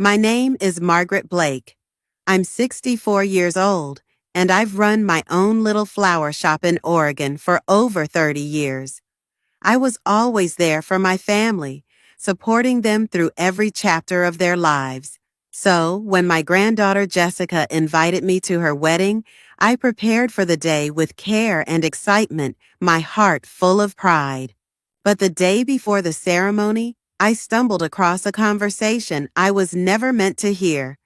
My name is Margaret Blake. I'm 64 years old, and I've run my own little flower shop in Oregon for over 30 years. I was always there for my family, supporting them through every chapter of their lives. So, when my granddaughter Jessica invited me to her wedding, I prepared for the day with care and excitement, my heart full of pride. But the day before the ceremony, I stumbled across a conversation I was never meant to hear.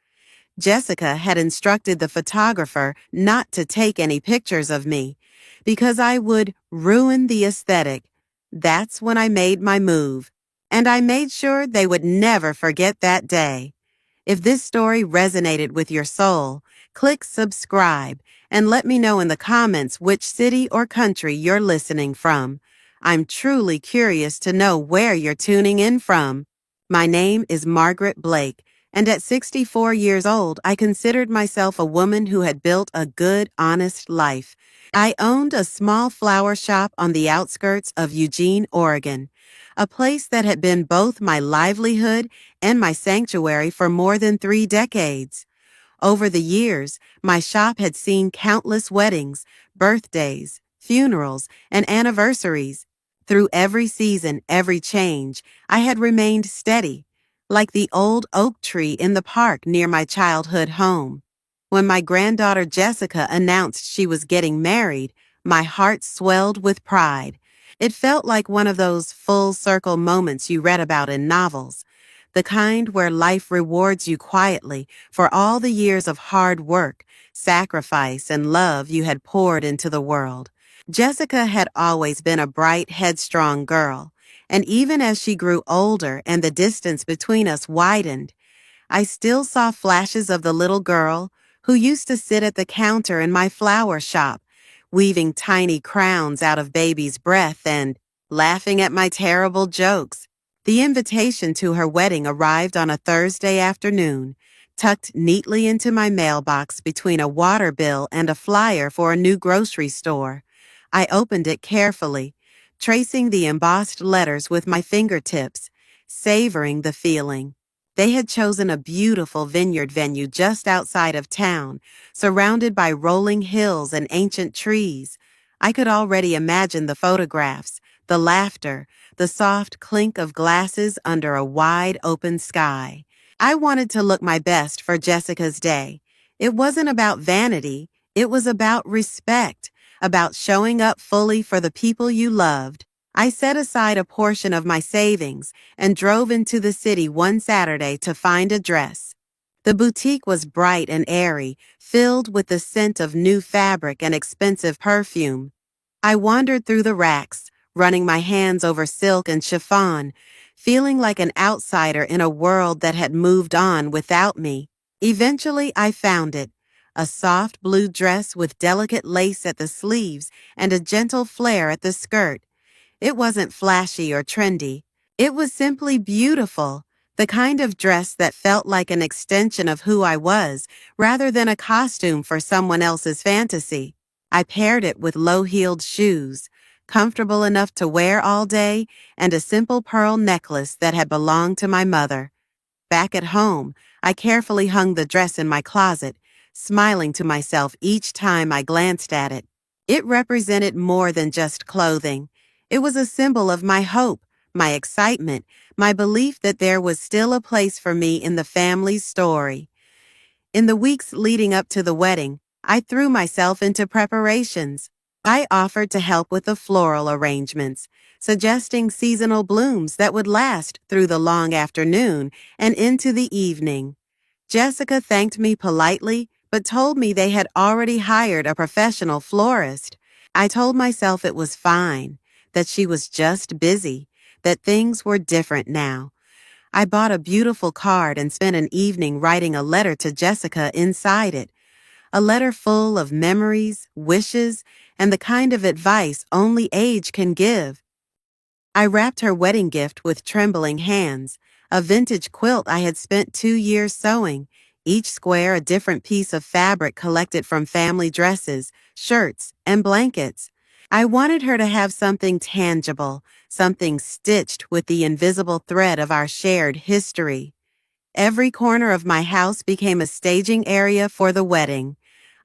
Jessica had instructed the photographer not to take any pictures of me because I would ruin the aesthetic. That's when I made my move, and I made sure they would never forget that day. If this story resonated with your soul, click subscribe and let me know in the comments which city or country you're listening from. I'm truly curious to know where you're tuning in from. My name is Margaret Blake, and at 64 years old, I considered myself a woman who had built a good, honest life. I owned a small flower shop on the outskirts of Eugene, Oregon, a place that had been both my livelihood and my sanctuary for more than 3 decades. Over the years, my shop had seen countless weddings, birthdays, funerals, and anniversaries. Through every season, every change, I had remained steady, like the old oak tree in the park near my childhood home. When my granddaughter Jessica announced she was getting married, my heart swelled with pride. It felt like one of those full circle moments you read about in novels, the kind where life rewards you quietly for all the years of hard work, sacrifice, and love you had poured into the world. Jessica had always been a bright, headstrong girl, and even as she grew older and the distance between us widened, I still saw flashes of the little girl who used to sit at the counter in my flower shop, weaving tiny crowns out of baby's breath and laughing at my terrible jokes. The invitation to her wedding arrived on a Thursday afternoon, tucked neatly into my mailbox between a water bill and a flyer for a new grocery store. I opened it carefully, tracing the embossed letters with my fingertips, savoring the feeling. They had chosen a beautiful vineyard venue just outside of town, surrounded by rolling hills and ancient trees. I could already imagine the photographs, the laughter, the soft clink of glasses under a wide open sky. I wanted to look my best for Jessica's day. It wasn't about vanity, it was about respect, about showing up fully for the people you loved. I set aside a portion of my savings and drove into the city one Saturday to find a dress. The boutique was bright and airy, filled with the scent of new fabric and expensive perfume. I wandered through the racks, running my hands over silk and chiffon, feeling like an outsider in a world that had moved on without me. Eventually, I found it, a soft blue dress with delicate lace at the sleeves and a gentle flare at the skirt. It wasn't flashy or trendy. It was simply beautiful, the kind of dress that felt like an extension of who I was, rather than a costume for someone else's fantasy. I paired it with low-heeled shoes, comfortable enough to wear all day, and a simple pearl necklace that had belonged to my mother. Back at home, I carefully hung the dress in my closet, smiling to myself each time I glanced at it. It represented more than just clothing. It was a symbol of my hope, my excitement, my belief that there was still a place for me in the family's story. In the weeks leading up to the wedding, I threw myself into preparations. I offered to help with the floral arrangements, suggesting seasonal blooms that would last through the long afternoon and into the evening. Jessica thanked me politely, but told me they had already hired a professional florist. I told myself it was fine, that she was just busy, that things were different now. I bought a beautiful card and spent an evening writing a letter to Jessica inside it, a letter full of memories, wishes, and the kind of advice only age can give. I wrapped her wedding gift with trembling hands, a vintage quilt I had spent 2 years sewing, each square a different piece of fabric collected from family dresses, shirts, and blankets. I wanted her to have something tangible, something stitched with the invisible thread of our shared history. Every corner of my house became a staging area for the wedding.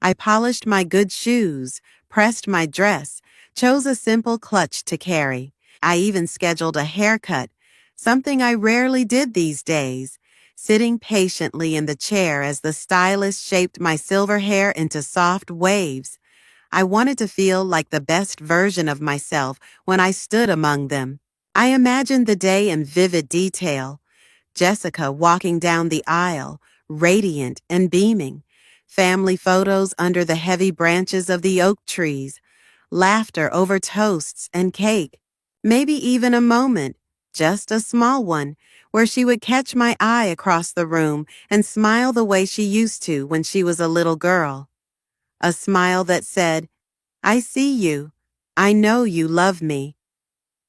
I polished my good shoes, pressed my dress, chose a simple clutch to carry. I even scheduled a haircut, something I rarely did these days, sitting patiently in the chair as the stylist shaped my silver hair into soft waves. I wanted to feel like the best version of myself when I stood among them. I imagined the day in vivid detail. Jessica walking down the aisle, radiant and beaming. Family photos under the heavy branches of the oak trees. Laughter over toasts and cake. Maybe even a moment, just a small one, where she would catch my eye across the room and smile the way she used to when she was a little girl. A smile that said, "I see you. I know you love me."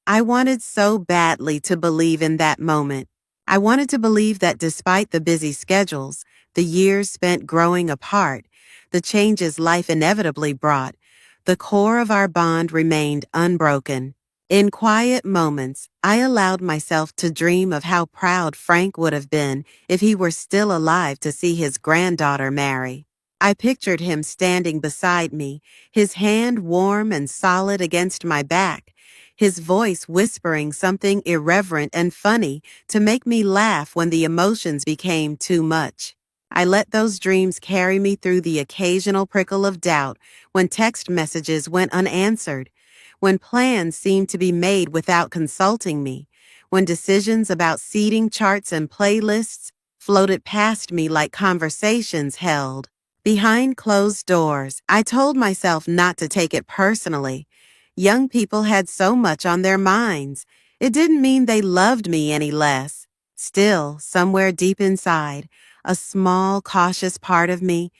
I wanted so badly to believe in that moment. I wanted to believe that despite the busy schedules, the years spent growing apart, the changes life inevitably brought, the core of our bond remained unbroken. In quiet moments, I allowed myself to dream of how proud Frank would have been if he were still alive to see his granddaughter marry. I pictured him standing beside me, his hand warm and solid against my back, his voice whispering something irreverent and funny to make me laugh when the emotions became too much. I let those dreams carry me through the occasional prickle of doubt when text messages went unanswered, when plans seemed to be made without consulting me, when decisions about seating charts and playlists floated past me like conversations held behind closed doors. I told myself not to take it personally. Young people had so much on their minds. It didn't mean they loved me any less. Still, somewhere deep inside, a small, cautious part of me,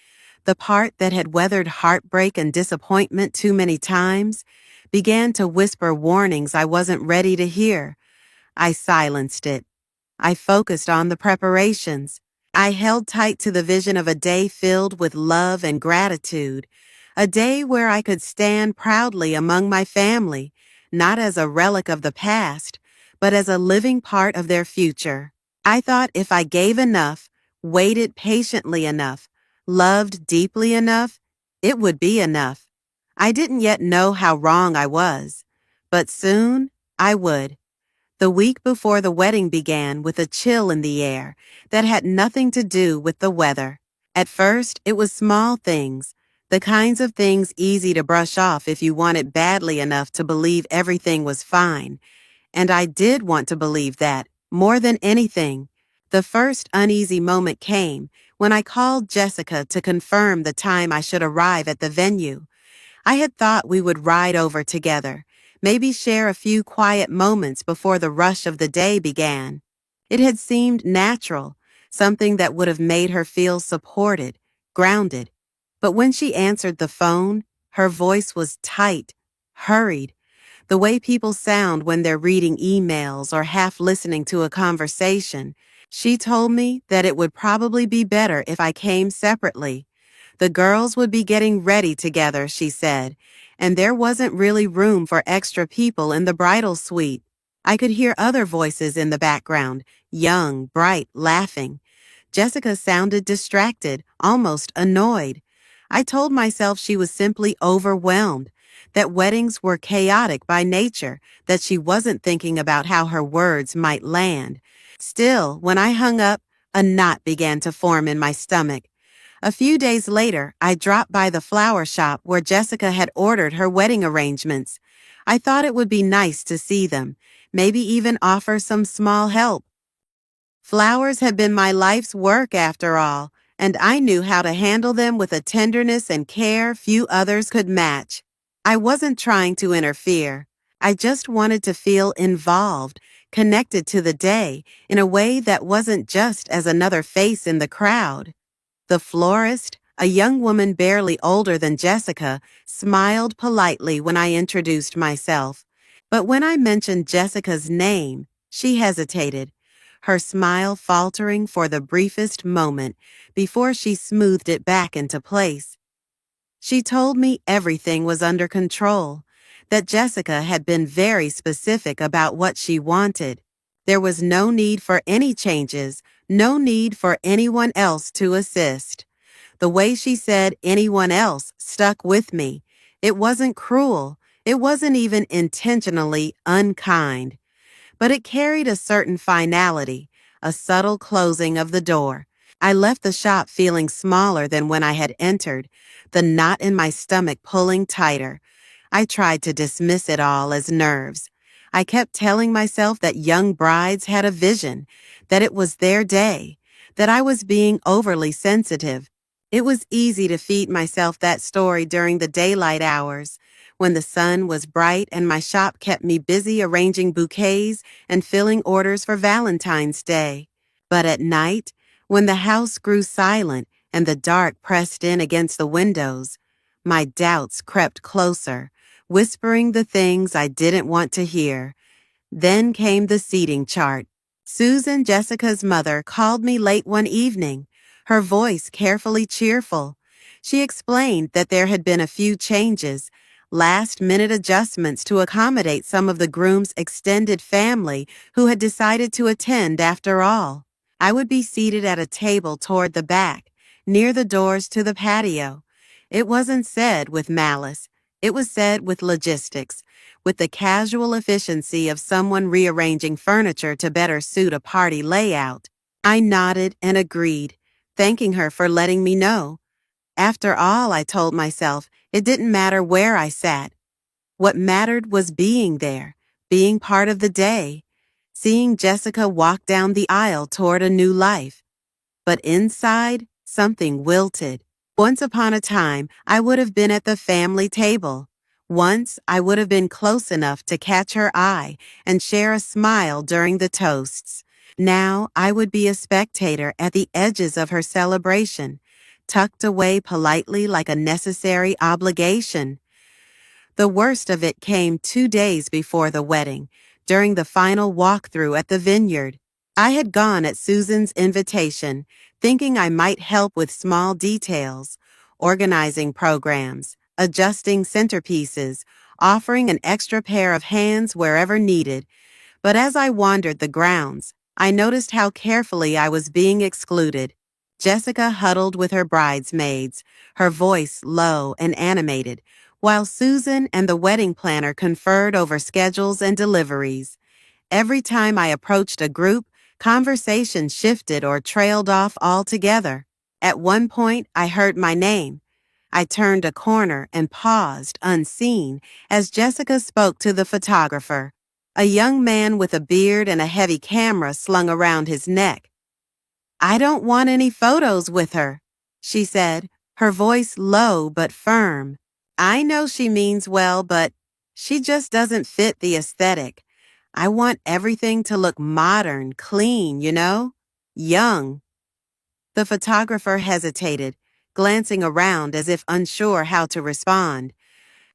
the part that had weathered heartbreak and disappointment too many times, began to whisper warnings I wasn't ready to hear. I silenced it. I focused on the preparations. I held tight to the vision of a day filled with love and gratitude, a day where I could stand proudly among my family, not as a relic of the past, but as a living part of their future. I thought if I gave enough, waited patiently enough, loved deeply enough, it would be enough. I didn't yet know how wrong I was, but soon I would. The week before the wedding began with a chill in the air that had nothing to do with the weather. At first, it was small things, the kinds of things easy to brush off if you wanted badly enough to believe everything was fine. And I did want to believe that, more than anything. The first uneasy moment came when I called Jessica to confirm the time I should arrive at the venue. I had thought we would ride over together, maybe share a few quiet moments before the rush of the day began. It had seemed natural, something that would have made her feel supported, grounded. But when she answered the phone, her voice was tight, hurried, the way people sound when they're reading emails or half listening to a conversation. She told me that it would probably be better if I came separately. The girls would be getting ready together, she said, and there wasn't really room for extra people in the bridal suite. I could hear other voices in the background, young, bright, laughing. Jessica sounded distracted, almost annoyed. I told myself she was simply overwhelmed, that weddings were chaotic by nature, that she wasn't thinking about how her words might land. Still, when I hung up, a knot began to form in my stomach. A few days later, I dropped by the flower shop where Jessica had ordered her wedding arrangements. I thought it would be nice to see them, maybe even offer some small help. Flowers had been my life's work after all, and I knew how to handle them with a tenderness and care few others could match. I wasn't trying to interfere. I just wanted to feel involved, connected to the day in a way that wasn't just as another face in the crowd. The florist, a young woman barely older than Jessica, smiled politely when I introduced myself. But when I mentioned Jessica's name, she hesitated, her smile faltering for the briefest moment before she smoothed it back into place. She told me everything was under control, that Jessica had been very specific about what she wanted. There was no need for any changes, No need for anyone else to assist. The way she said anyone else stuck with me. It wasn't cruel. It wasn't even intentionally unkind. But it carried a certain finality, a subtle closing of the door. I left the shop feeling smaller than when I had entered, the knot in my stomach pulling tighter. I tried to dismiss it all as nerves. I kept telling myself that young brides had a vision, that it was their day, that I was being overly sensitive. It was easy to feed myself that story during the daylight hours, when the sun was bright and my shop kept me busy arranging bouquets and filling orders for Valentine's Day. But at night, when the house grew silent and the dark pressed in against the windows, my doubts crept closer, whispering the things I didn't want to hear. Then came the seating chart. Susan, Jessica's mother, called me late one evening, her voice carefully cheerful. She explained that there had been a few changes, last-minute adjustments to accommodate some of the groom's extended family who had decided to attend after all. I would be seated at a table toward the back, near the doors to the patio. It wasn't said with malice. It was said with logistics, with the casual efficiency of someone rearranging furniture to better suit a party layout. I nodded and agreed, thanking her for letting me know. After all, I told myself, it didn't matter where I sat. What mattered was being there, being part of the day, seeing Jessica walk down the aisle toward a new life. But inside, something wilted. Once upon a time, I would have been at the family table. Once, I would have been close enough to catch her eye and share a smile during the toasts. Now, I would be a spectator at the edges of her celebration, tucked away politely like a necessary obligation. The worst of it came 2 days before the wedding, during the final walkthrough at the vineyard. I had gone at Susan's invitation, thinking I might help with small details, organizing programs, adjusting centerpieces, offering an extra pair of hands wherever needed. But as I wandered the grounds, I noticed how carefully I was being excluded. Jessica huddled with her bridesmaids, her voice low and animated, while Susan and the wedding planner conferred over schedules and deliveries. Every time I approached a group, conversation shifted or trailed off altogether. At one point, I heard my name. I turned a corner and paused, unseen, as Jessica spoke to the photographer, a young man with a beard and a heavy camera slung around his neck. "I don't want any photos with her," she said, her voice low but firm. "I know she means well, but she just doesn't fit the aesthetic. I want everything to look modern, clean, young." The photographer hesitated, glancing around as if unsure how to respond.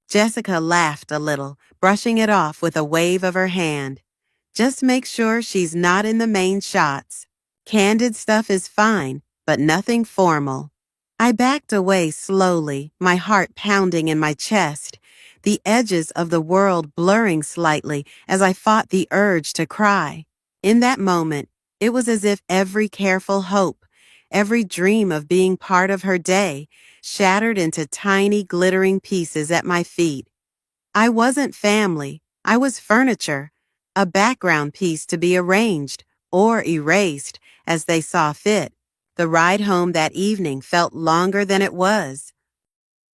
Jessica laughed a little, brushing it off with a wave of her hand. "Just make sure she's not in the main shots. Candid stuff is fine, but nothing formal." I backed away slowly, my heart pounding in my chest, the edges of the world blurring slightly as I fought the urge to cry. In that moment, it was as if every careful hope, every dream of being part of her day, shattered into tiny glittering pieces at my feet. I wasn't family. I was furniture, a background piece to be arranged or erased as they saw fit. The ride home that evening felt longer than it was.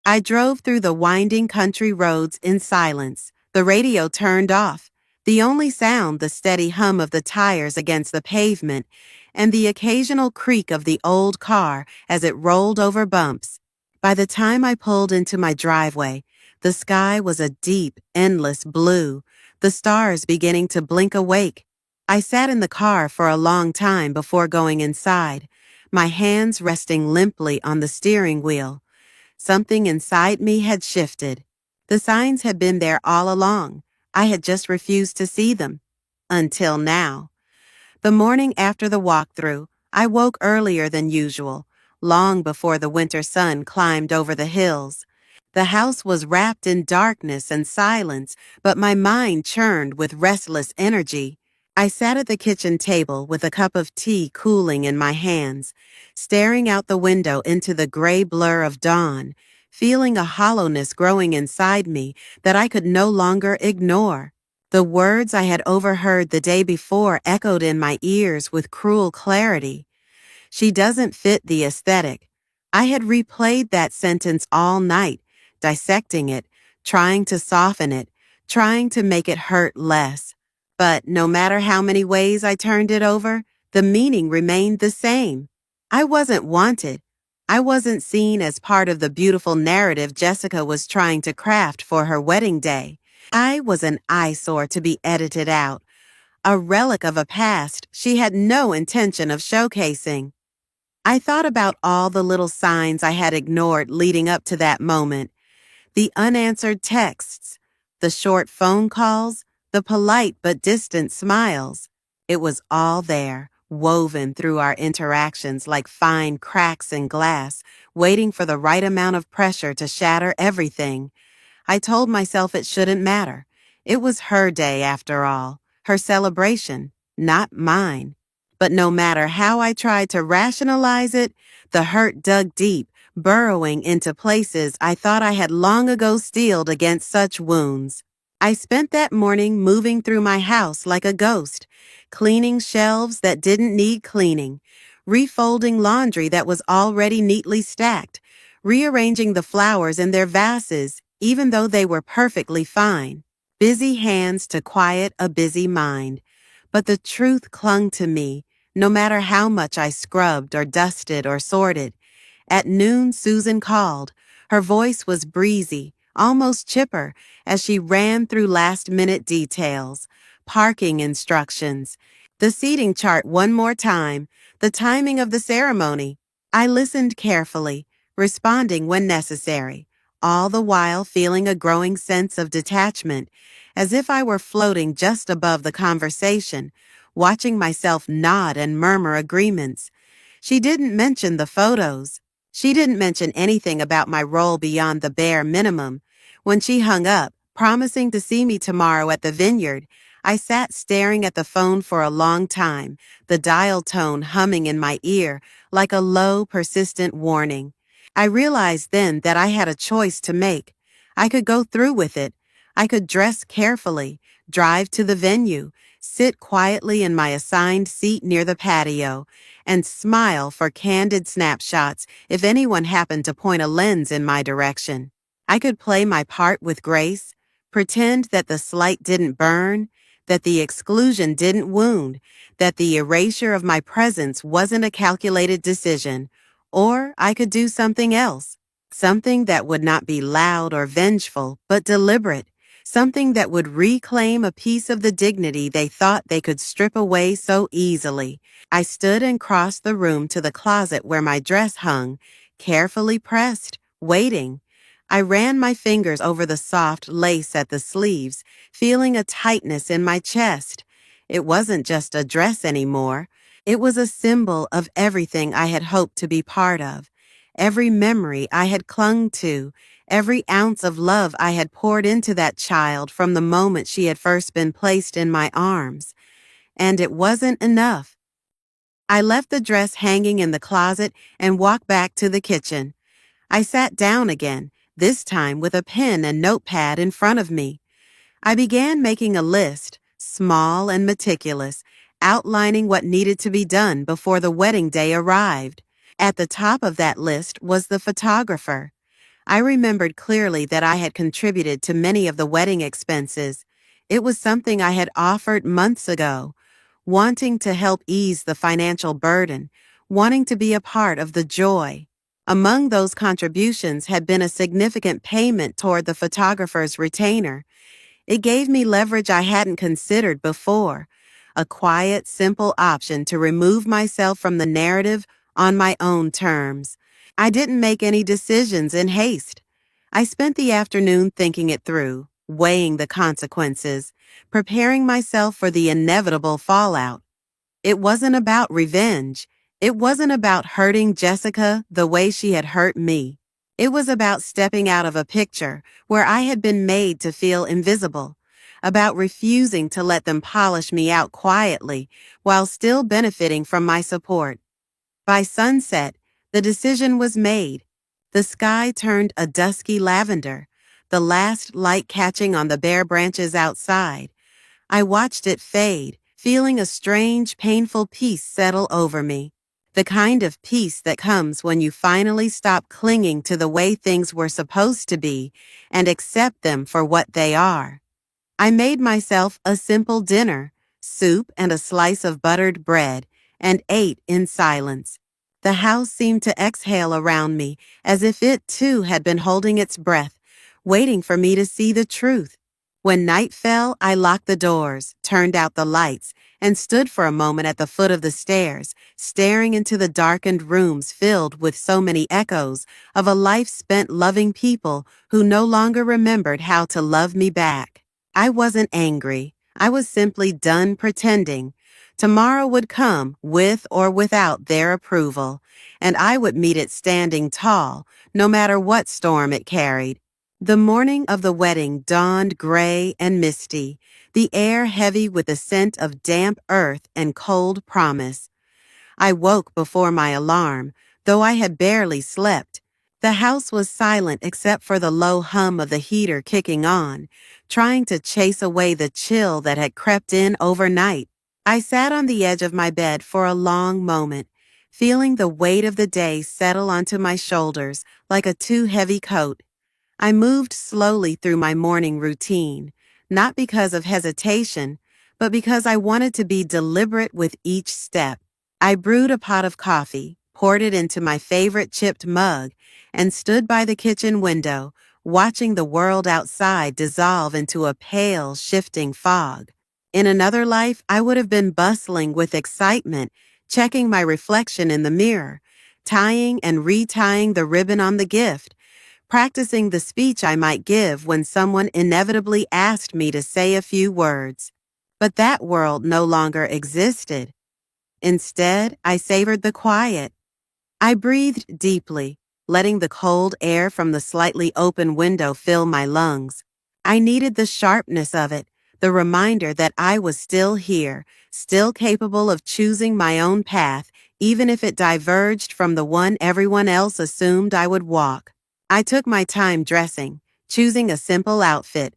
I drove through the winding country roads in silence, the radio turned off, the only sound the steady hum of the tires against the pavement and the occasional creak of the old car as it rolled over bumps. By the time I pulled into my driveway, the sky was a deep, endless blue, the stars beginning to blink awake. I sat in the car for a long time before going inside, my hands resting limply on the steering wheel. Something inside me had shifted. The signs had been there all along. I had just refused to see them. Until now. The morning after the walkthrough, I woke earlier than usual, long before the winter sun climbed over the hills. The house was wrapped in darkness and silence, but my mind churned with restless energy. I sat at the kitchen table with a cup of tea cooling in my hands, staring out the window into the gray blur of dawn, feeling a hollowness growing inside me that I could no longer ignore. The words I had overheard the day before echoed in my ears with cruel clarity. She doesn't fit the aesthetic. I had replayed that sentence all night, dissecting it, trying to soften it, trying to make it hurt less. But no matter how many ways I turned it over, the meaning remained the same. I wasn't wanted. I wasn't seen as part of the beautiful narrative Jessica was trying to craft for her wedding day. I was an eyesore to be edited out, a relic of a past she had no intention of showcasing. I thought about all the little signs I had ignored leading up to that moment. The unanswered texts, the short phone calls, the polite but distant smiles. It was all there, woven through our interactions like fine cracks in glass, waiting for the right amount of pressure to shatter everything. I told myself it shouldn't matter. It was her day after all, her celebration, not mine. But no matter how I tried to rationalize it, the hurt dug deep, burrowing into places I thought I had long ago steeled against such wounds. I spent that morning moving through my house like a ghost, cleaning shelves that didn't need cleaning, refolding laundry that was already neatly stacked, rearranging the flowers in their vases, even though they were perfectly fine. Busy hands to quiet a busy mind. But the truth clung to me, no matter how much I scrubbed or dusted or sorted. At noon, Susan called. Her voice was breezy, almost chipper, as she ran through last-minute details, parking instructions, the seating chart one more time, the timing of the ceremony. I listened carefully, responding when necessary, all the while feeling a growing sense of detachment, as if I were floating just above the conversation, watching myself nod and murmur agreements. She didn't mention the photos. She didn't mention anything about my role beyond the bare minimum. When she hung up, promising to see me tomorrow at the vineyard, I sat staring at the phone for a long time, the dial tone humming in my ear like a low, persistent warning. I realized then that I had a choice to make. I could go through with it. I could dress carefully, drive to the venue, sit quietly in my assigned seat near the patio, and smile for candid snapshots if anyone happened to point a lens in my direction. I could play my part with grace, pretend that the slight didn't burn, that the exclusion didn't wound, that the erasure of my presence wasn't a calculated decision, or I could do something else, something that would not be loud or vengeful, but deliberate, something that would reclaim a piece of the dignity they thought they could strip away so easily. I stood and crossed the room to the closet where my dress hung, carefully pressed, waiting. I ran my fingers over the soft lace at the sleeves, feeling a tightness in my chest. It wasn't just a dress anymore. It was a symbol of everything I had hoped to be part of, every memory I had clung to, every ounce of love I had poured into that child from the moment she had first been placed in my arms. And it wasn't enough. I left the dress hanging in the closet and walked back to the kitchen. I sat down again, this time with a pen and notepad in front of me. I began making a list, small and meticulous, outlining what needed to be done before the wedding day arrived. At the top of that list was the photographer. I remembered clearly that I had contributed to many of the wedding expenses. It was something I had offered months ago, wanting to help ease the financial burden, wanting to be a part of the joy. Among those contributions had been a significant payment toward the photographer's retainer. It gave me leverage I hadn't considered before, a quiet, simple option to remove myself from the narrative on my own terms. I didn't make any decisions in haste. I spent the afternoon thinking it through, weighing the consequences, preparing myself for the inevitable fallout. It wasn't about revenge. It wasn't about hurting Jessica the way she had hurt me. It was about stepping out of a picture where I had been made to feel invisible, about refusing to let them polish me out quietly while still benefiting from my support. By sunset, the decision was made. The sky turned a dusky lavender, the last light catching on the bare branches outside. I watched it fade, feeling a strange, painful peace settle over me. The kind of peace that comes when you finally stop clinging to the way things were supposed to be and accept them for what they are. I made myself a simple dinner, soup and a slice of buttered bread, and ate in silence. The house seemed to exhale around me as if it too had been holding its breath, waiting for me to see the truth. When night fell, I locked the doors, turned out the lights, and stood for a moment at the foot of the stairs, staring into the darkened rooms filled with so many echoes of a life spent loving people who no longer remembered how to love me back. I wasn't angry. I was simply done pretending. Tomorrow would come with or without their approval, and I would meet it standing tall, no matter what storm it carried. The morning of the wedding dawned gray and misty, the air heavy with the scent of damp earth and cold promise. I woke before my alarm, though I had barely slept. The house was silent except for the low hum of the heater kicking on, trying to chase away the chill that had crept in overnight. I sat on the edge of my bed for a long moment, feeling the weight of the day settle onto my shoulders like a too heavy coat. I moved slowly through my morning routine, not because of hesitation, but because I wanted to be deliberate with each step. I brewed a pot of coffee, poured it into my favorite chipped mug, and stood by the kitchen window, watching the world outside dissolve into a pale, shifting fog. In another life, I would have been bustling with excitement, checking my reflection in the mirror, tying and retying the ribbon on the gift, practicing the speech I might give when someone inevitably asked me to say a few words. But that world no longer existed. Instead, I savored the quiet. I breathed deeply, letting the cold air from the slightly open window fill my lungs. I needed the sharpness of it, the reminder that I was still here, still capable of choosing my own path, even if it diverged from the one everyone else assumed I would walk. I took my time dressing, choosing a simple outfit,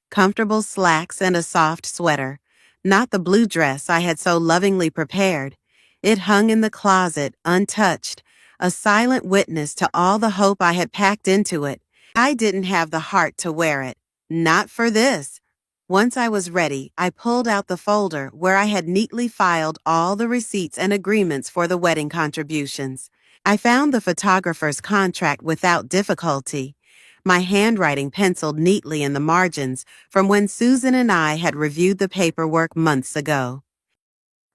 comfortable slacks and a soft sweater, not the blue dress I had so lovingly prepared. It hung in the closet, untouched, a silent witness to all the hope I had packed into it. I didn't have the heart to wear it. Not for this. Once I was ready, I pulled out the folder where I had neatly filed all the receipts and agreements for the wedding contributions. I found the photographer's contract without difficulty, my handwriting penciled neatly in the margins from when Susan and I had reviewed the paperwork months ago.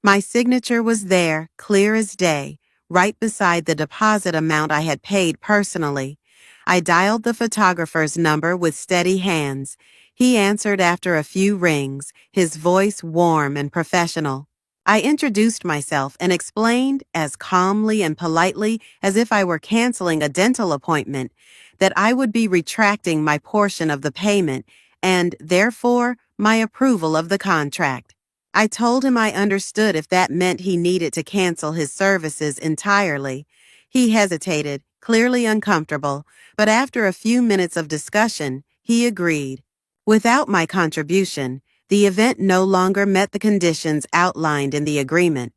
My signature was there, clear as day, right beside the deposit amount I had paid personally. I dialed the photographer's number with steady hands. He answered after a few rings, his voice warm and professional. I introduced myself and explained, as calmly and politely as if I were canceling a dental appointment, that I would be retracting my portion of the payment and, therefore, my approval of the contract. I told him I understood if that meant he needed to cancel his services entirely. He hesitated, clearly uncomfortable, but after a few minutes of discussion, he agreed. Without my contribution, the event no longer met the conditions outlined in the agreement.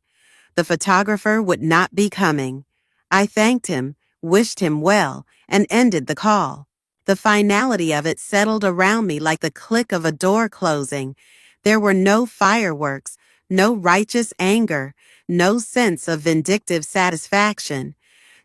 The photographer would not be coming. I thanked him, wished him well, and ended the call. The finality of it settled around me like the click of a door closing. There were no fireworks, no righteous anger, no sense of vindictive satisfaction,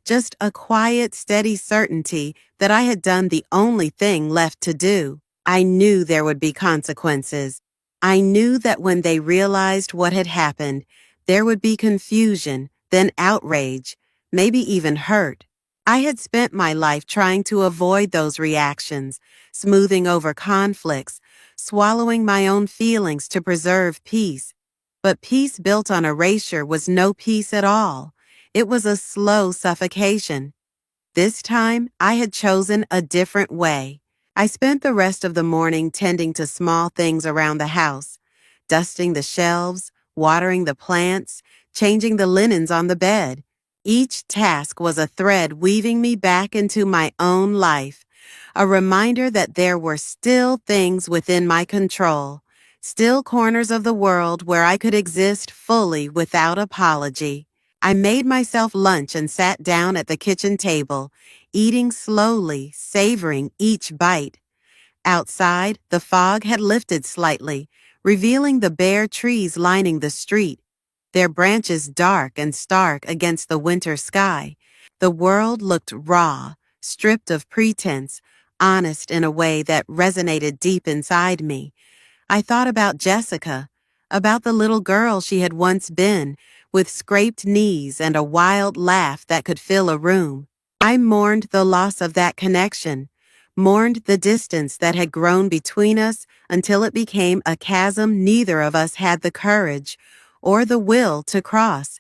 just a quiet, steady certainty that I had done the only thing left to do. I knew there would be consequences. I knew that when they realized what had happened, there would be confusion, then outrage, maybe even hurt. I had spent my life trying to avoid those reactions, smoothing over conflicts, swallowing my own feelings to preserve peace. But peace built on erasure was no peace at all. It was a slow suffocation. This time, I had chosen a different way. I spent the rest of the morning tending to small things around the house, dusting the shelves, watering the plants, changing the linens on the bed. Each task was a thread weaving me back into my own life, a reminder that there were still things within my control, still corners of the world where I could exist fully without apology. I made myself lunch and sat down at the kitchen table, eating slowly, savoring each bite. Outside, the fog had lifted slightly, revealing the bare trees lining the street, their branches dark and stark against the winter sky. The world looked raw, stripped of pretense, honest in a way that resonated deep inside me. I thought about Jessica, about the little girl she had once been, with scraped knees and a wild laugh that could fill a room. I mourned the loss of that connection, mourned the distance that had grown between us until it became a chasm neither of us had the courage or the will to cross.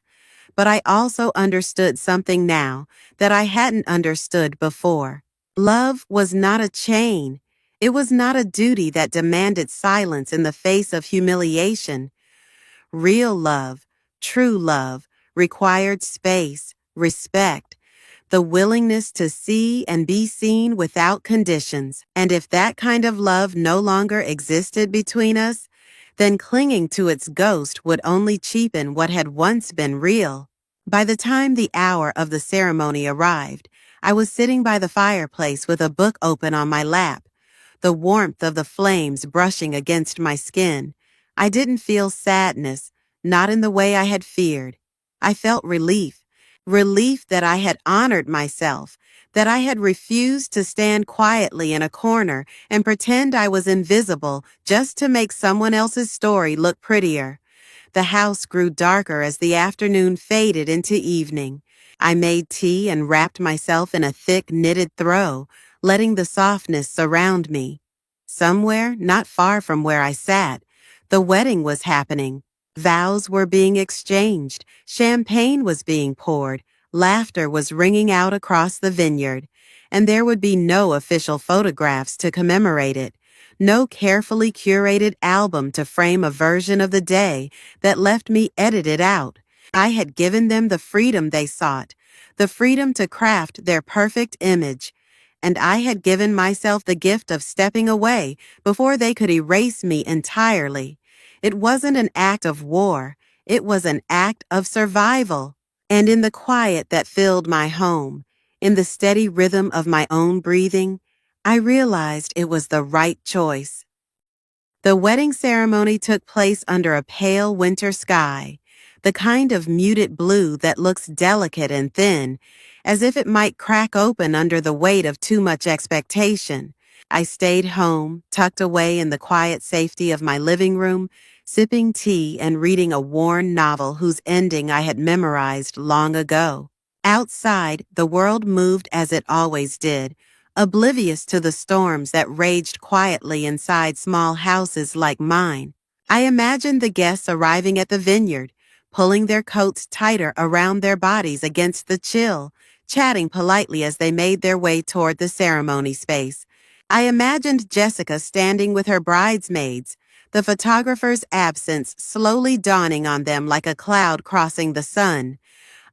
But I also understood something now that I hadn't understood before. Love was not a chain. It was not a duty that demanded silence in the face of humiliation. Real love, true love, required space, respect, the willingness to see and be seen without conditions. And if that kind of love no longer existed between us, then clinging to its ghost would only cheapen what had once been real. By the time the hour of the ceremony arrived, I was sitting by the fireplace with a book open on my lap, the warmth of the flames brushing against my skin. I didn't feel sadness, not in the way I had feared. I felt relief. Relief that I had honored myself, that I had refused to stand quietly in a corner and pretend I was invisible just to make someone else's story look prettier. The house grew darker as the afternoon faded into evening. I made tea and wrapped myself in a thick knitted throw, letting the softness surround me. Somewhere, not far from where I sat, the wedding was happening. Vows were being exchanged, champagne was being poured, laughter was ringing out across the vineyard, and there would be no official photographs to commemorate it, no carefully curated album to frame a version of the day that left me edited out. I had given them the freedom they sought, the freedom to craft their perfect image, and I had given myself the gift of stepping away before they could erase me entirely. It wasn't an act of war, it was an act of survival. And in the quiet that filled my home, in the steady rhythm of my own breathing, I realized it was the right choice. The wedding ceremony took place under a pale winter sky, the kind of muted blue that looks delicate and thin, as if it might crack open under the weight of too much expectation. I stayed home, tucked away in the quiet safety of my living room, sipping tea and reading a worn novel whose ending I had memorized long ago. Outside, the world moved as it always did, oblivious to the storms that raged quietly inside small houses like mine. I imagined the guests arriving at the vineyard, pulling their coats tighter around their bodies against the chill, chatting politely as they made their way toward the ceremony space. I imagined Jessica standing with her bridesmaids, the photographer's absence slowly dawning on them like a cloud crossing the sun.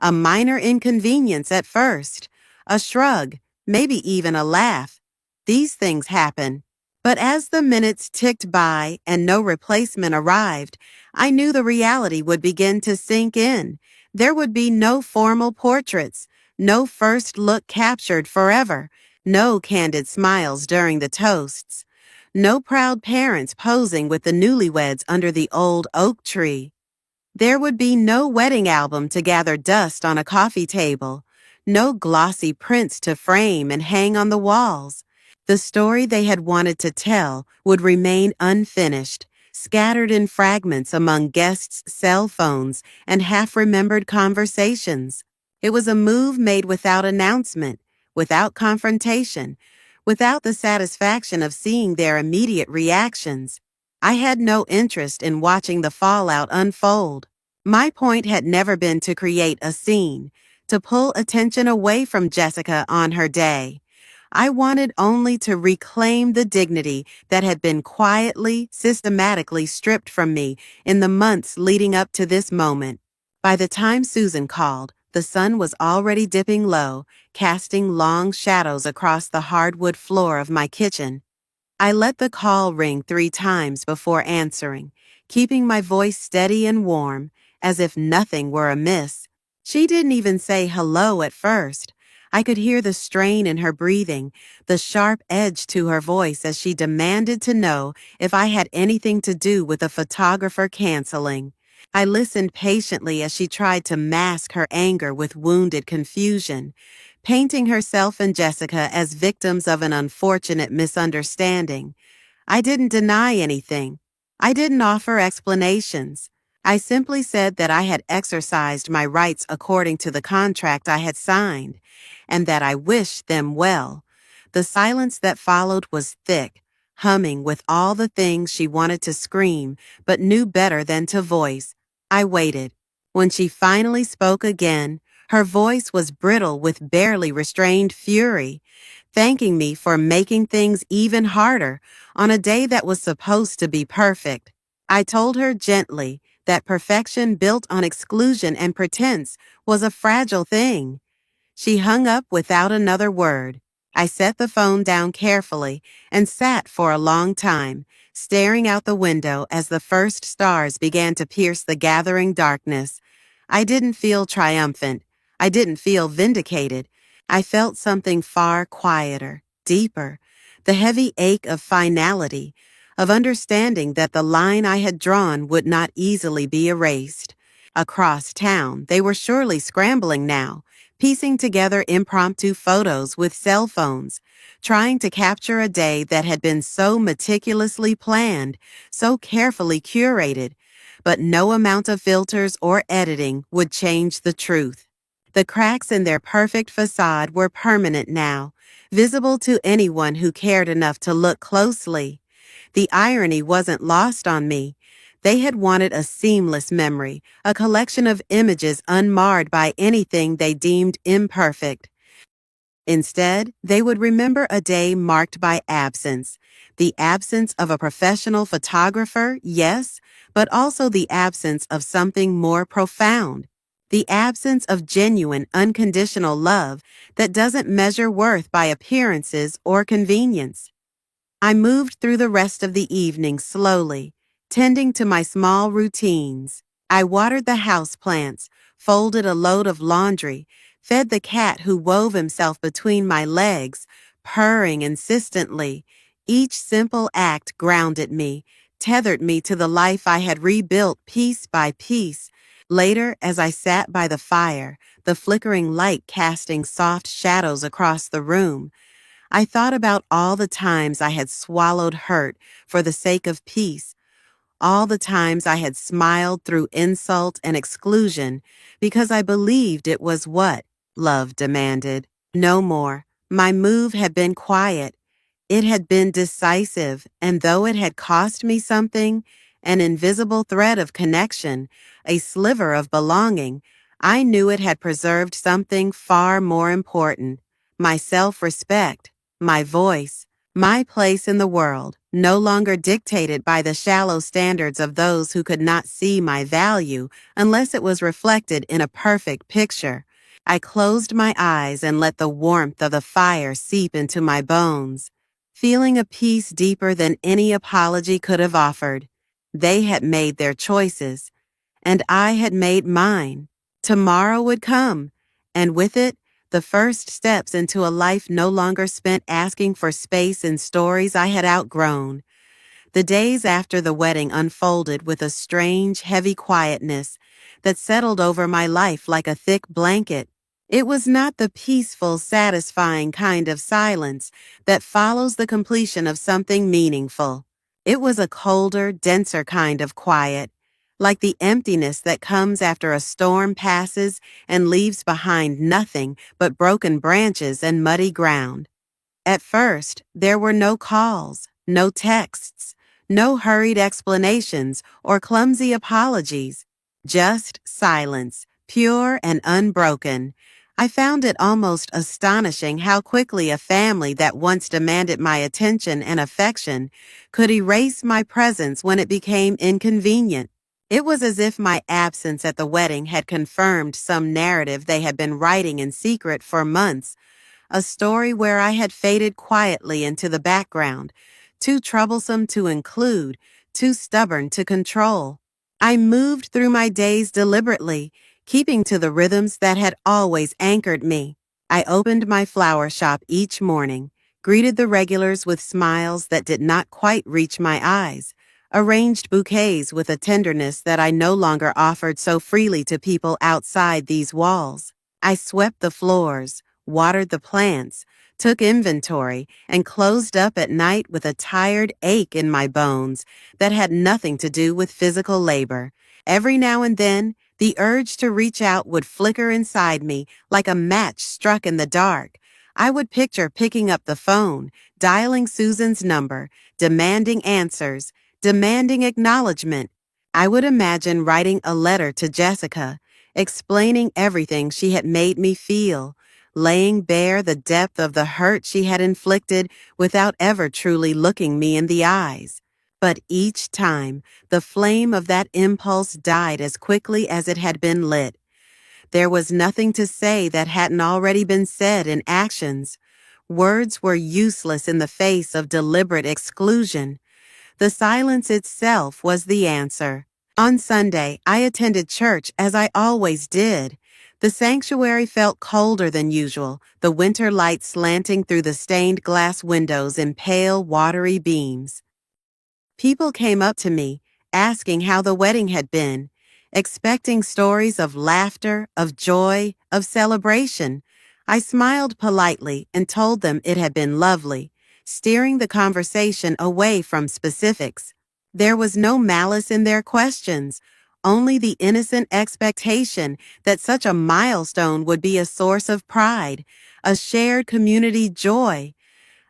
A minor inconvenience at first, a shrug, maybe even a laugh. These things happen. But as the minutes ticked by and no replacement arrived, I knew the reality would begin to sink in. There would be no formal portraits, no first look captured forever, no candid smiles during the toasts, no proud parents posing with the newlyweds under the old oak tree. There would be no wedding album to gather dust on a coffee table, no glossy prints to frame and hang on the walls. The story they had wanted to tell would remain unfinished, scattered in fragments among guests' cell phones and half-remembered conversations. It was a move made without announcement, without confrontation, without the satisfaction of seeing their immediate reactions. I had no interest in watching the fallout unfold. My point had never been to create a scene, to pull attention away from Jessica on her day. I wanted only to reclaim the dignity that had been quietly, systematically stripped from me in the months leading up to this moment. By the time Susan called, the sun was already dipping low, casting long shadows across the hardwood floor of my kitchen. I let the call ring 3 times before answering, keeping my voice steady and warm, as if nothing were amiss. She didn't even say hello at first. I could hear the strain in her breathing, the sharp edge to her voice as she demanded to know if I had anything to do with a photographer canceling. I listened patiently as she tried to mask her anger with wounded confusion, painting herself and Jessica as victims of an unfortunate misunderstanding. I didn't deny anything. I didn't offer explanations. I simply said that I had exercised my rights according to the contract I had signed, and that I wished them well. The silence that followed was thick, humming with all the things she wanted to scream, but knew better than to voice. I waited. When she finally spoke again, her voice was brittle with barely restrained fury, thanking me for making things even harder on a day that was supposed to be perfect. I told her gently that perfection built on exclusion and pretense was a fragile thing. She hung up without another word. I set the phone down carefully and sat for a long time, staring out the window as the first stars began to pierce the gathering darkness. I didn't feel triumphant. I didn't feel vindicated. I felt something far quieter, deeper, the heavy ache of finality, of understanding that the line I had drawn would not easily be erased. Across town, they were surely scrambling now, piecing together impromptu photos with cell phones, trying to capture a day that had been so meticulously planned, so carefully curated, but no amount of filters or editing would change the truth. The cracks in their perfect facade were permanent now, visible to anyone who cared enough to look closely. The irony wasn't lost on me. They had wanted a seamless memory, a collection of images unmarred by anything they deemed imperfect. Instead, they would remember a day marked by absence. The absence of a professional photographer, yes, but also the absence of something more profound. The absence of genuine, unconditional love that doesn't measure worth by appearances or convenience. I moved through the rest of the evening slowly, tending to my small routines. I watered the houseplants, folded a load of laundry, fed the cat who wove himself between my legs, purring insistently. Each simple act grounded me, tethered me to the life I had rebuilt piece by piece. Later, as I sat by the fire, the flickering light casting soft shadows across the room, I thought about all the times I had swallowed hurt for the sake of peace, all the times I had smiled through insult and exclusion because I believed it was what love demanded. No more. My move had been quiet. It had been decisive, and though it had cost me something, an invisible thread of connection, a sliver of belonging, I knew it had preserved something far more important, my self-respect, my voice, my place in the world, no longer dictated by the shallow standards of those who could not see my value unless it was reflected in a perfect picture. I closed my eyes and let the warmth of the fire seep into my bones, feeling a peace deeper than any apology could have offered. They had made their choices, and I had made mine. Tomorrow would come, and with it, the first steps into a life no longer spent asking for space in stories I had outgrown. The days after the wedding unfolded with a strange, heavy quietness that settled over my life like a thick blanket. It was not the peaceful, satisfying kind of silence that follows the completion of something meaningful. It was a colder, denser kind of quiet, like the emptiness that comes after a storm passes and leaves behind nothing but broken branches and muddy ground. At first, there were no calls, no texts, no hurried explanations or clumsy apologies, just silence, pure and unbroken. I found it almost astonishing how quickly a family that once demanded my attention and affection could erase my presence when it became inconvenient. It was as if my absence at the wedding had confirmed some narrative they had been writing in secret for months, a story where I had faded quietly into the background, too troublesome to include, too stubborn to control. I moved through my days deliberately, keeping to the rhythms that had always anchored me. I opened my flower shop each morning, greeted the regulars with smiles that did not quite reach my eyes, arranged bouquets with a tenderness that I no longer offered so freely to people outside these walls. I swept the floors, watered the plants, took inventory, and closed up at night with a tired ache in my bones that had nothing to do with physical labor. Every now and then, the urge to reach out would flicker inside me like a match struck in the dark. I would picture picking up the phone, dialing Susan's number, demanding answers, demanding acknowledgement. I would imagine writing a letter to Jessica, explaining everything she had made me feel, laying bare the depth of the hurt she had inflicted without ever truly looking me in the eyes. But each time, the flame of that impulse died as quickly as it had been lit. There was nothing to say that hadn't already been said in actions. Words were useless in the face of deliberate exclusion. The silence itself was the answer. On Sunday, I attended church as I always did. The sanctuary felt colder than usual, the winter light slanting through the stained glass windows in pale, watery beams. People came up to me, asking how the wedding had been, expecting stories of laughter, of joy, of celebration. I smiled politely and told them it had been lovely, steering the conversation away from specifics. There was no malice in their questions, only the innocent expectation that such a milestone would be a source of pride, a shared community joy.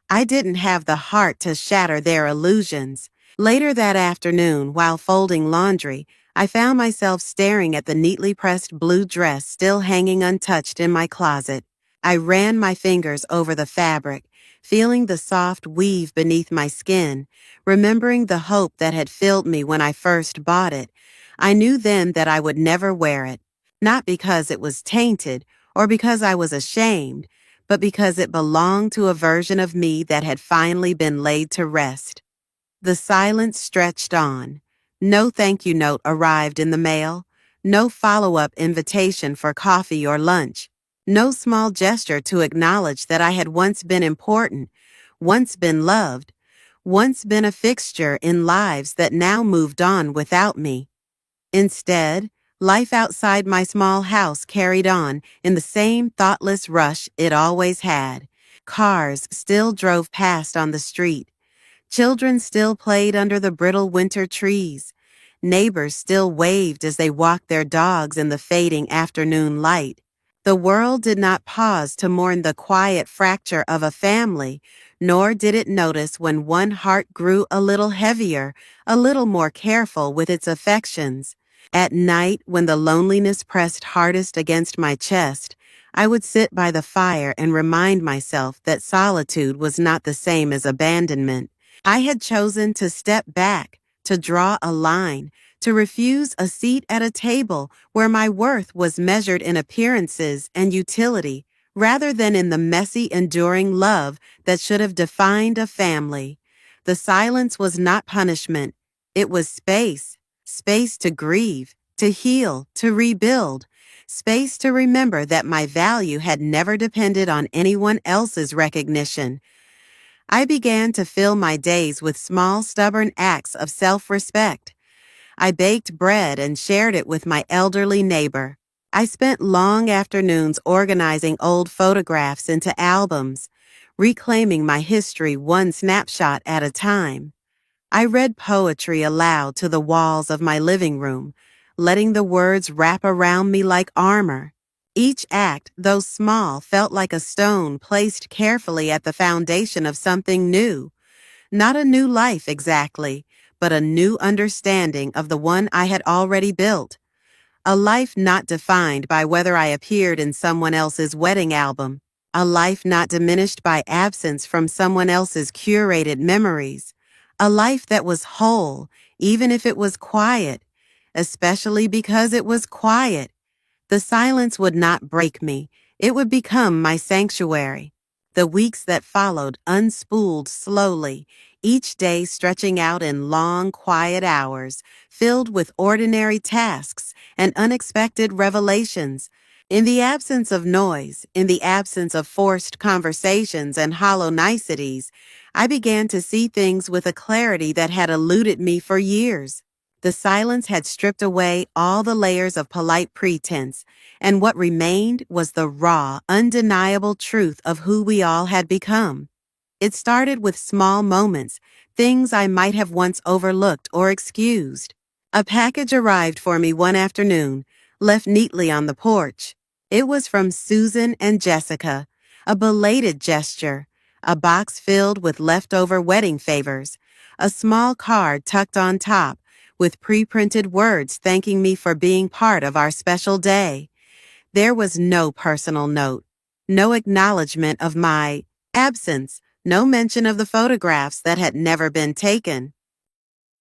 I didn't have the heart to shatter their illusions. Later that afternoon, while folding laundry, I found myself staring at the neatly pressed blue dress still hanging untouched in my closet. I ran my fingers over the fabric, feeling the soft weave beneath my skin, remembering the hope that had filled me when I first bought it. I knew then that I would never wear it, not because it was tainted or because I was ashamed, but because it belonged to a version of me that had finally been laid to rest. The silence stretched on. No thank you note arrived in the mail. No follow-up invitation for coffee or lunch. No small gesture to acknowledge that I had once been important, once been loved, once been a fixture in lives that now moved on without me. Instead, life outside my small house carried on in the same thoughtless rush it always had. Cars still drove past on the street. Children still played under the brittle winter trees. Neighbors still waved as they walked their dogs in the fading afternoon light. The world did not pause to mourn the quiet fracture of a family, nor did it notice when one heart grew a little heavier, a little more careful with its affections. At night, when the loneliness pressed hardest against my chest, I would sit by the fire and remind myself that solitude was not the same as abandonment. I had chosen to step back, to draw a line, to refuse a seat at a table where my worth was measured in appearances and utility, rather than in the messy, enduring love that should have defined a family. The silence was not punishment. It was space. Space to grieve, to heal, to rebuild. Space to remember that my value had never depended on anyone else's recognition. I began to fill my days with small, stubborn acts of self-respect. I baked bread and shared it with my elderly neighbor. I spent long afternoons organizing old photographs into albums, reclaiming my history one snapshot at a time. I read poetry aloud to the walls of my living room, letting the words wrap around me like armor. Each act, though small, felt like a stone placed carefully at the foundation of something new. Not a new life exactly, but a new understanding of the one I had already built. A life not defined by whether I appeared in someone else's wedding album. A life not diminished by absence from someone else's curated memories. A life that was whole, even if it was quiet, especially because it was quiet. The silence would not break me. It would become my sanctuary. The weeks that followed unspooled slowly, each day stretching out in long, quiet hours, filled with ordinary tasks and unexpected revelations. In the absence of noise, in the absence of forced conversations and hollow niceties, I began to see things with a clarity that had eluded me for years. The silence had stripped away all the layers of polite pretense, and what remained was the raw, undeniable truth of who we all had become. It started with small moments, things I might have once overlooked or excused. A package arrived for me one afternoon, left neatly on the porch. It was from Susan and Jessica, a belated gesture, a box filled with leftover wedding favors, a small card tucked on top, with pre-printed words thanking me for being part of our special day. There was no personal note, no acknowledgement of my absence, no mention of the photographs that had never been taken.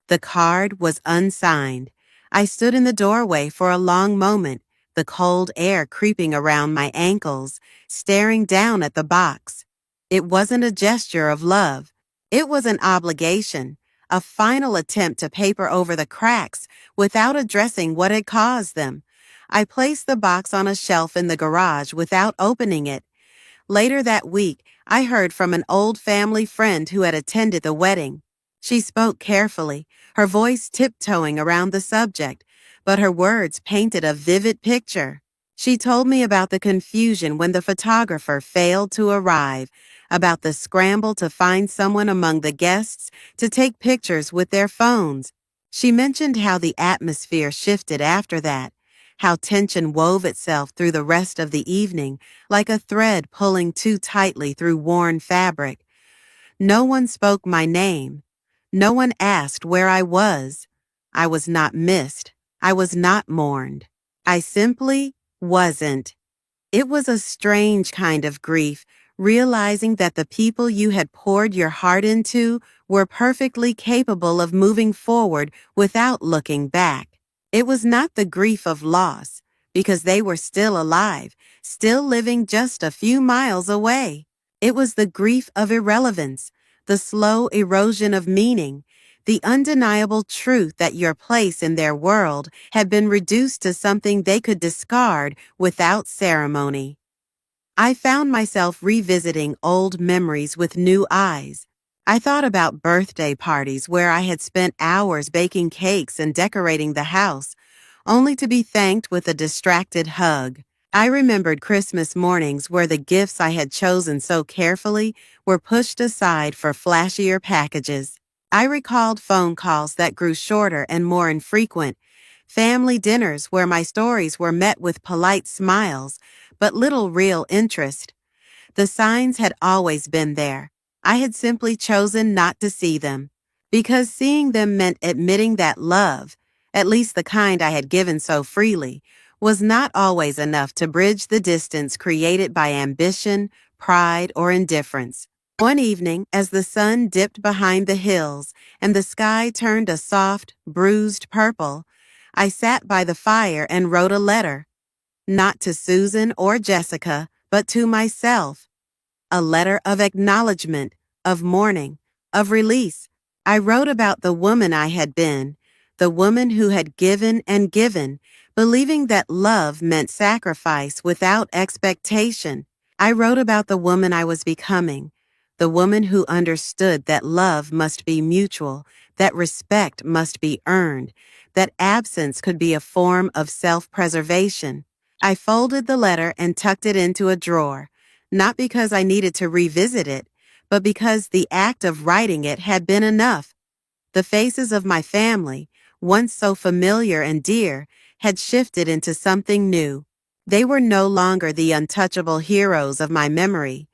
The card was unsigned. I stood in the doorway for a long moment, the cold air creeping around my ankles, staring down at the box. It wasn't a gesture of love. It was an obligation, a final attempt to paper over the cracks without addressing what had caused them. I placed the box on a shelf in the garage without opening it. Later that week, I heard from an old family friend who had attended the wedding. She spoke carefully, her voice tiptoeing around the subject, but her words painted a vivid picture. She told me about the confusion when the photographer failed to arrive, about the scramble to find someone among the guests to take pictures with their phones. She mentioned how the atmosphere shifted after that, how tension wove itself through the rest of the evening like a thread pulling too tightly through worn fabric. No one spoke my name. No one asked where I was. I was not missed. I was not mourned. I simply wasn't. It was a strange kind of grief, realizing that the people you had poured your heart into were perfectly capable of moving forward without looking back. It was not the grief of loss, because they were still alive, still living just a few miles away. It was the grief of irrelevance, the slow erosion of meaning, the undeniable truth that your place in their world had been reduced to something they could discard without ceremony. I found myself revisiting old memories with new eyes. I thought about birthday parties where I had spent hours baking cakes and decorating the house, only to be thanked with a distracted hug. I remembered Christmas mornings where the gifts I had chosen so carefully were pushed aside for flashier packages. I recalled phone calls that grew shorter and more infrequent, family dinners where my stories were met with polite smiles, but little real interest. The signs had always been there. I had simply chosen not to see them, because seeing them meant admitting that love, at least the kind I had given so freely, was not always enough to bridge the distance created by ambition, pride, or indifference. One evening, as the sun dipped behind the hills and the sky turned a soft, bruised purple, I sat by the fire and wrote a letter. Not to Susan or Jessica, but to myself. A letter of acknowledgement, of mourning, of release. I wrote about the woman I had been, the woman who had given and given, believing that love meant sacrifice without expectation. I wrote about the woman I was becoming, the woman who understood that love must be mutual, that respect must be earned, that absence could be a form of self-preservation. I folded the letter and tucked it into a drawer, not because I needed to revisit it, but because the act of writing it had been enough. The faces of my family, once so familiar and dear, had shifted into something new. They were no longer the untouchable heroes of my memory.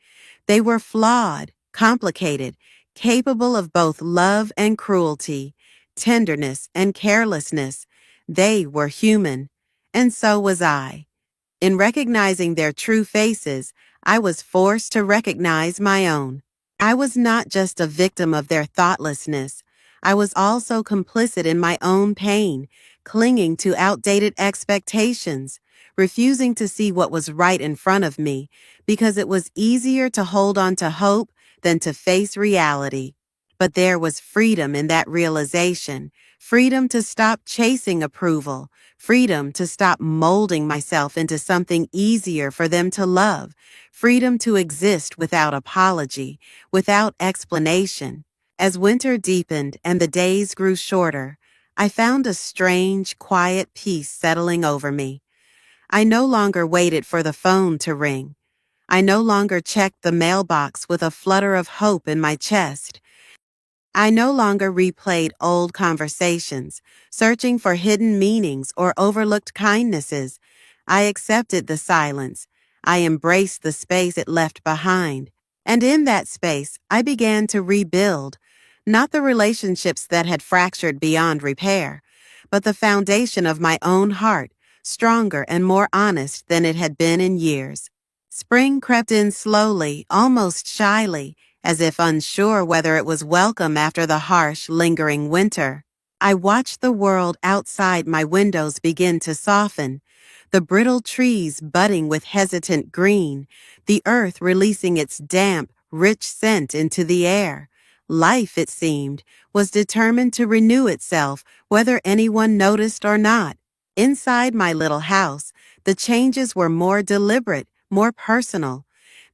They were flawed, complicated, capable of both love and cruelty, tenderness and carelessness. They were human. And so was I. In recognizing their true faces, I was forced to recognize my own. I was not just a victim of their thoughtlessness. I was also complicit in my own pain, clinging to outdated expectations, refusing to see what was right in front of me, because it was easier to hold on to hope than to face reality. But there was freedom in that realization, freedom to stop chasing approval, freedom to stop molding myself into something easier for them to love, freedom to exist without apology, without explanation. As winter deepened and the days grew shorter, I found a strange, quiet peace settling over me. I no longer waited for the phone to ring. I no longer checked the mailbox with a flutter of hope in my chest. I no longer replayed old conversations, searching for hidden meanings or overlooked kindnesses. I accepted the silence. I embraced the space it left behind. And in that space, I began to rebuild, not the relationships that had fractured beyond repair, but the foundation of my own heart, stronger and more honest than it had been in years. Spring crept in slowly, almost shyly, as if unsure whether it was welcome after the harsh, lingering winter. I watched the world outside my windows begin to soften, the brittle trees budding with hesitant green, the earth releasing its damp, rich scent into the air. Life, it seemed, was determined to renew itself, whether anyone noticed or not. Inside my little house, the changes were more deliberate, more personal.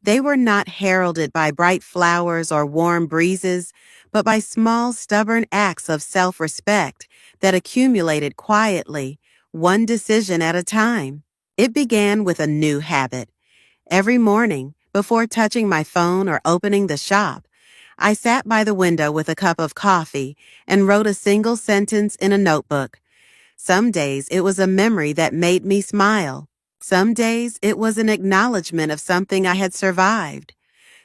They were not heralded by bright flowers or warm breezes, but by small, stubborn acts of self-respect that accumulated quietly, one decision at a time. It began with a new habit. Every morning, before touching my phone or opening the shop, I sat by the window with a cup of coffee and wrote a single sentence in a notebook. Some days it was a memory that made me smile. Some days it was an acknowledgement of something I had survived.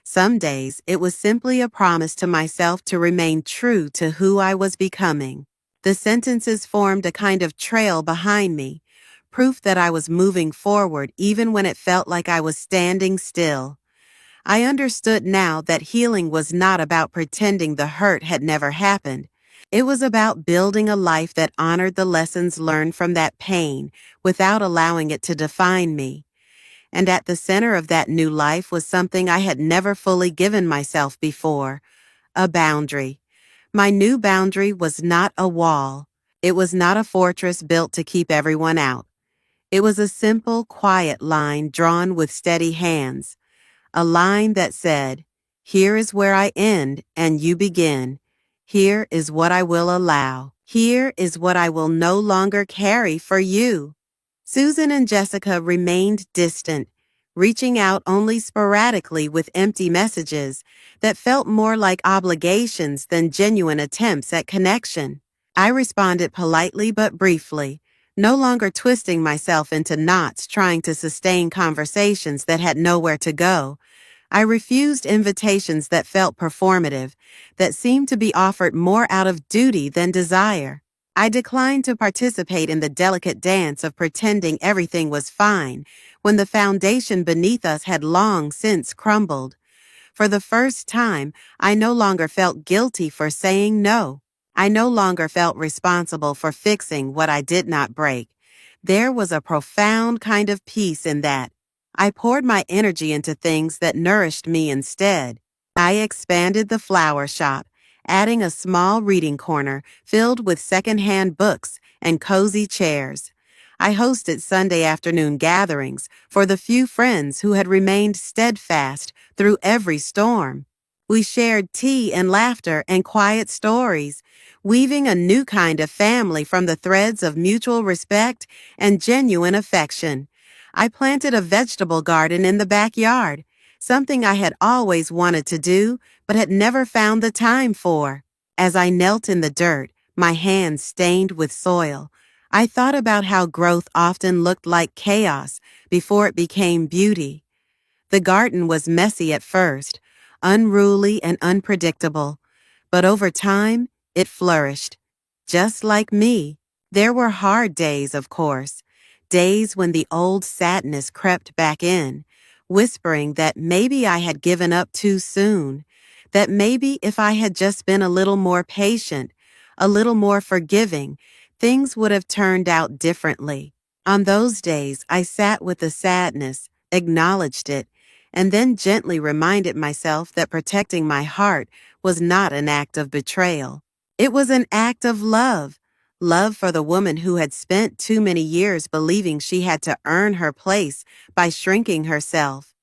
Some days it was simply a promise to myself to remain true to who I was becoming. The sentences formed a kind of trail behind me, proof that I was moving forward even when it felt like I was standing still. I understood now that healing was not about pretending the hurt had never happened. It was about building a life that honored the lessons learned from that pain without allowing it to define me. And at the center of that new life was something I had never fully given myself before, a boundary. My new boundary was not a wall. It was not a fortress built to keep everyone out. It was a simple, quiet line drawn with steady hands. A line that said, "Here is where I end and you begin. Here is what I will allow. Here is what I will no longer carry for you." Susan and Jessica remained distant, reaching out only sporadically with empty messages that felt more like obligations than genuine attempts at connection. I responded politely but briefly, no longer twisting myself into knots trying to sustain conversations that had nowhere to go. I refused invitations that felt performative, that seemed to be offered more out of duty than desire. I declined to participate in the delicate dance of pretending everything was fine when the foundation beneath us had long since crumbled. For the first time, I no longer felt guilty for saying no. I no longer felt responsible for fixing what I did not break. There was a profound kind of peace in that. I poured my energy into things that nourished me instead. I expanded the flower shop, adding a small reading corner filled with secondhand books and cozy chairs. I hosted Sunday afternoon gatherings for the few friends who had remained steadfast through every storm. We shared tea and laughter and quiet stories, weaving a new kind of family from the threads of mutual respect and genuine affection. I planted a vegetable garden in the backyard, something I had always wanted to do but had never found the time for. As I knelt in the dirt, my hands stained with soil, I thought about how growth often looked like chaos before it became beauty. The garden was messy at first, unruly and unpredictable, but over time, it flourished. Just like me, there were hard days, of course, days when the old sadness crept back in, whispering that maybe I had given up too soon, that maybe if I had just been a little more patient, a little more forgiving, things would have turned out differently. On those days, I sat with the sadness, acknowledged it, and then gently reminded myself that protecting my heart was not an act of betrayal. It was an act of love. Love for the woman who had spent too many years believing she had to earn her place by shrinking herself.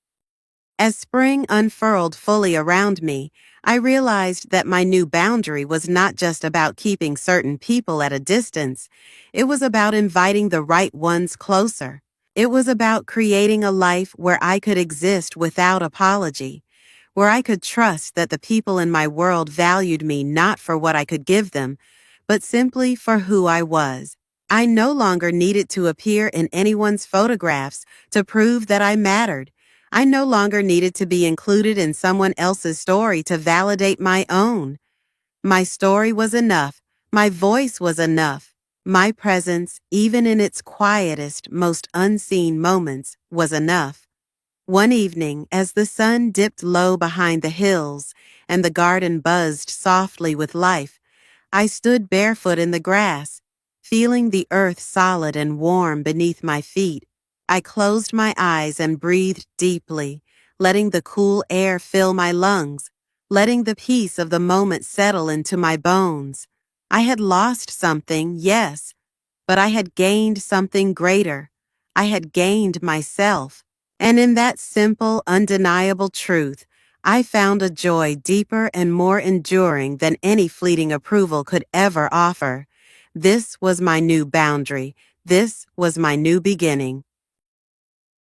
As spring unfurled fully around me, I realized that my new boundary was not just about keeping certain people at a distance. It was about inviting the right ones closer. It was about creating a life where I could exist without apology, where I could trust that the people in my world valued me not for what I could give them, but simply for who I was. I no longer needed to appear in anyone's photographs to prove that I mattered. I no longer needed to be included in someone else's story to validate my own. My story was enough. My voice was enough. My presence, even in its quietest, most unseen moments, was enough. One evening, as the sun dipped low behind the hills and the garden buzzed softly with life, I stood barefoot in the grass, feeling the earth solid and warm beneath my feet. I closed my eyes and breathed deeply, letting the cool air fill my lungs, letting the peace of the moment settle into my bones. I had lost something, yes, but I had gained something greater. I had gained myself. And in that simple, undeniable truth, I found a joy deeper and more enduring than any fleeting approval could ever offer. This was my new boundary. This was my new beginning.